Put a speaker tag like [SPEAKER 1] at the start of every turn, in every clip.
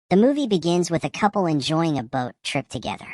[SPEAKER 1] The movie begins with a couple enjoying a boat trip together.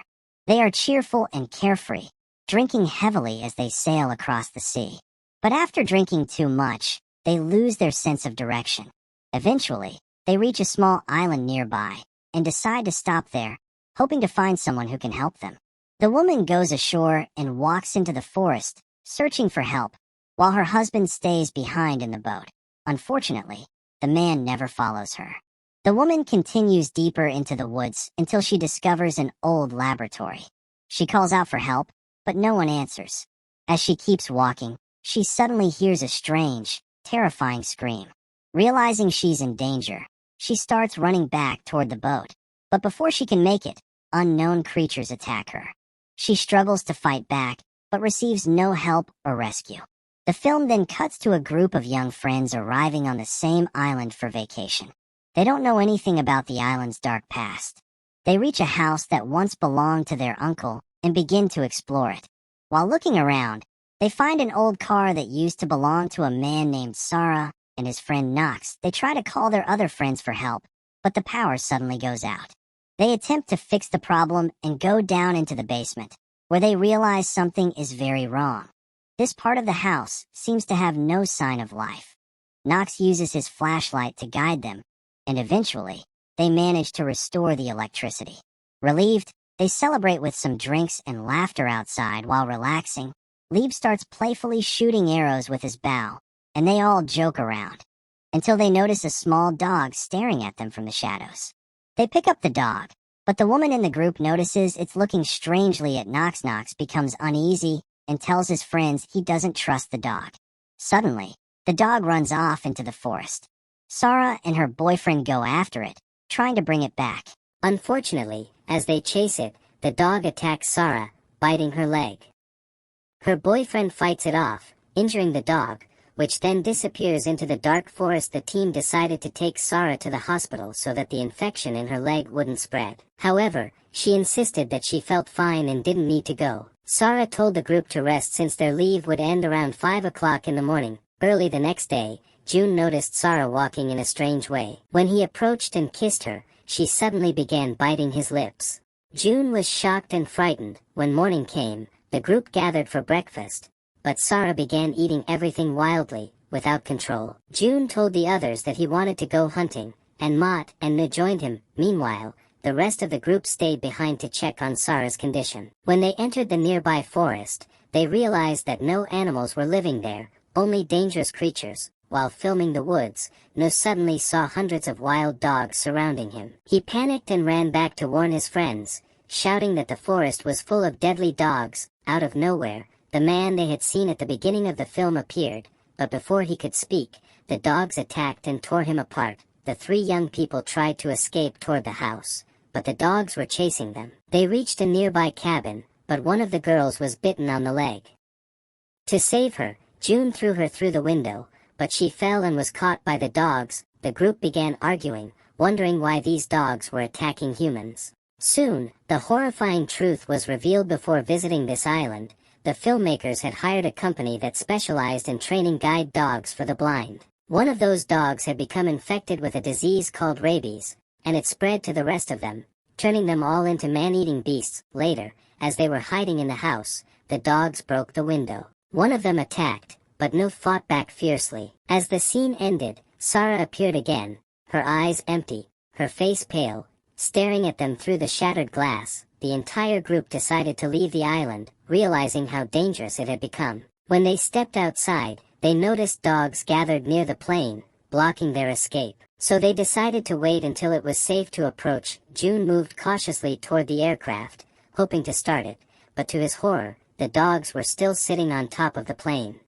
[SPEAKER 1] They are cheerful and carefree, drinking heavily as they sail across the sea. But after drinking too much, they lose their sense of direction. Eventually, they reach a small island nearby and decide to stop there, hoping to find someone who can help them. The woman goes ashore and walks into the forest, searching for help, while her husband stays behind in the boat. Unfortunately, the man never follows her. The woman continues deeper into the woods until she discovers an old laboratory. She calls out for help, but no one answers. As she keeps walking, she suddenly hears a strange, terrifying scream. Realizing she's in danger, she starts running back toward the boat. But before she can make it, unknown creatures attack her. She struggles to fight back, but receives no help or rescue. The film then cuts to a group of young friends arriving on the same island for vacation. They don't know anything about the island's dark past. They reach a house that once belonged to their uncle and begin to explore it. While looking around, they find an old car that used to belong to a man named Sarah and his friend Knox. They try to call their other friends for help, but the power suddenly goes out. They attempt to fix the problem and go down into the basement, where they realize something is very wrong. This part of the house seems to have no sign of life. Knox uses his flashlight to guide them, and eventually, they manage to restore the electricity. Relieved, they celebrate with some drinks and laughter outside while relaxing. Lieb starts playfully shooting arrows with his bow, and they all joke around, until they notice a small dog staring at them from the shadows. They pick up the dog, but the woman in the group notices it's looking strangely at Knox. Knox becomes uneasy and tells his friends he doesn't trust the dog. Suddenly, the dog runs off into the forest. Sarah and her boyfriend go after it, trying to bring it back. Unfortunately, as they chase it, the dog attacks Sarah, biting her leg. Her boyfriend fights it off, injuring the dog, which then disappears into the dark forest. The team decided to take Sarah to the hospital so that the infection in her leg wouldn't spread. However, she insisted that she felt fine and didn't need to go. Sarah told the group to rest since their leave would end around 5 o'clock in the morning. Early the next day, June noticed Sarah walking in a strange way. When he approached and kissed her, she suddenly began biting his lips. June was shocked and frightened. When morning came, the group gathered for breakfast, but Sarah began eating everything wildly, without control. June told the others that he wanted to go hunting, and Mott and Ne joined him. Meanwhile, the rest of the group stayed behind to check on Sarah's condition. When they entered the nearby forest, they realized that no animals were living there, only dangerous creatures. While filming the woods, Ne suddenly saw hundreds of wild dogs surrounding him. He panicked and ran back to warn his friends, shouting that the forest was full of deadly dogs. Out of nowhere, the man they had seen at the beginning of the film appeared, but before he could speak, the dogs attacked and tore him apart. The 3 young people tried to escape toward the house, but the dogs were chasing them. They reached a nearby cabin, but one of the girls was bitten on the leg. To save her, June threw her through the window, but she fell and was caught by the dogs. The group began arguing, wondering why these dogs were attacking humans. Soon, the horrifying truth was revealed. Before visiting this island, the filmmakers had hired a company that specialized in training guide dogs for the blind. One of those dogs had become infected with a disease called rabies, and it spread to the rest of them, turning them all into man-eating beasts. Later, as they were hiding in the house, the dogs broke the window. One of them attacked, but Ne fought back fiercely. As the scene ended, Sarah appeared again, her eyes empty, her face pale, staring at them through the shattered glass. The entire group decided to leave the island, realizing how dangerous it had become. When they stepped outside, they noticed dogs gathered near the plane, blocking their escape. So they decided to wait until it was safe to approach. June moved cautiously toward the aircraft, hoping to start it, but to his horror, the dogs were still sitting on top of the plane.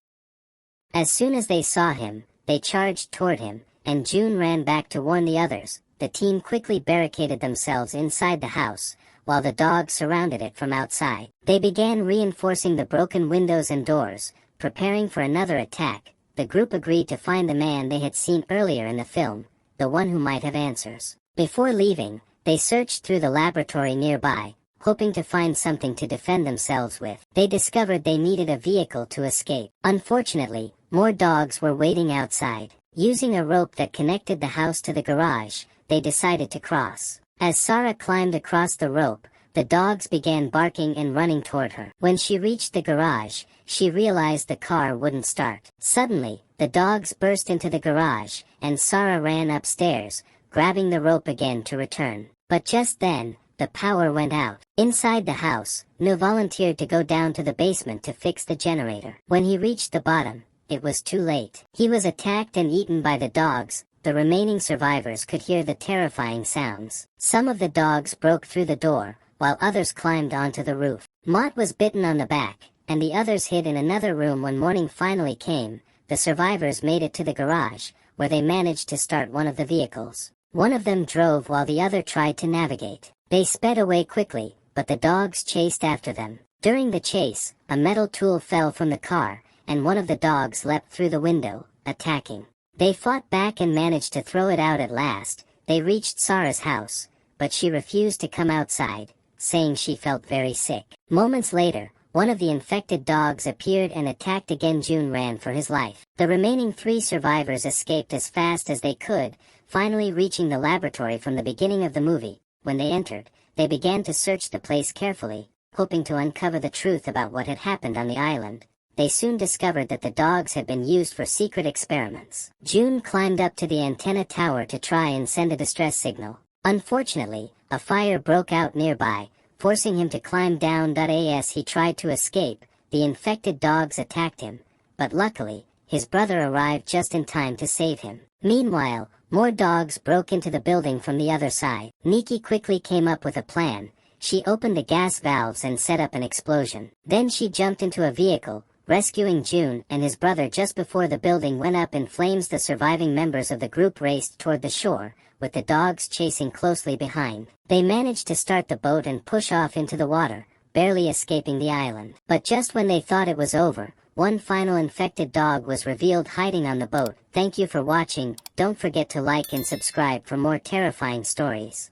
[SPEAKER 1] As soon as they saw him, they charged toward him, and June ran back to warn the others. The team quickly barricaded themselves inside the house, while the dogs surrounded it from outside. They began reinforcing the broken windows and doors, preparing for another attack. The group agreed to find the man they had seen earlier in the film, the one who might have answers. Before leaving, they searched through the laboratory nearby, hoping to find something to defend themselves with. They discovered they needed a vehicle to escape. Unfortunately, more dogs were waiting outside. Using a rope that connected the house to the garage, they decided to cross. As Sarah climbed across the rope, the dogs began barking and running toward her. When she reached the garage, she realized the car wouldn't start. Suddenly, the dogs burst into the garage, and Sarah ran upstairs, grabbing the rope again to return. But just then, the power went out. Inside the house, Nu volunteered to go down to the basement to fix the generator. When he reached the bottom, it was too late. He was attacked and eaten by the dogs. The remaining survivors could hear the terrifying sounds. Some of the dogs broke through the door, while others climbed onto the roof. Mott was bitten on the back, and the others hid in another room. When morning finally came, the survivors made it to the garage, where they managed to start one of the vehicles. One of them drove while the other tried to navigate. They sped away quickly, but the dogs chased after them. During the chase, a metal tool fell from the car, and one of the dogs leapt through the window, attacking. They fought back and managed to throw it out at last. They reached Sarah's house, but she refused to come outside, saying she felt very sick. Moments later, one of the infected dogs appeared and attacked again. June ran for his life. The remaining 3 survivors escaped as fast as they could, finally reaching the laboratory from the beginning of the movie. When they entered, they began to search the place carefully, hoping to uncover the truth about what had happened on the island. They soon discovered that the dogs had been used for secret experiments. June climbed up to the antenna tower to try and send a distress signal. Unfortunately, a fire broke out nearby, forcing him to climb down. As he tried to escape, the infected dogs attacked him, but luckily, his brother arrived just in time to save him. Meanwhile, more dogs broke into the building from the other side. Nikki quickly came up with a plan. She opened the gas valves and set up an explosion. Then she jumped into a vehicle, rescuing June and his brother just before the building went up in flames. The surviving members of the group raced toward the shore, with the dogs chasing closely behind. They managed to start the boat and push off into the water, barely escaping the island. But just when they thought it was over, one final infected dog was revealed hiding on the boat. Thank you for watching. Don't forget to like and subscribe for more terrifying stories.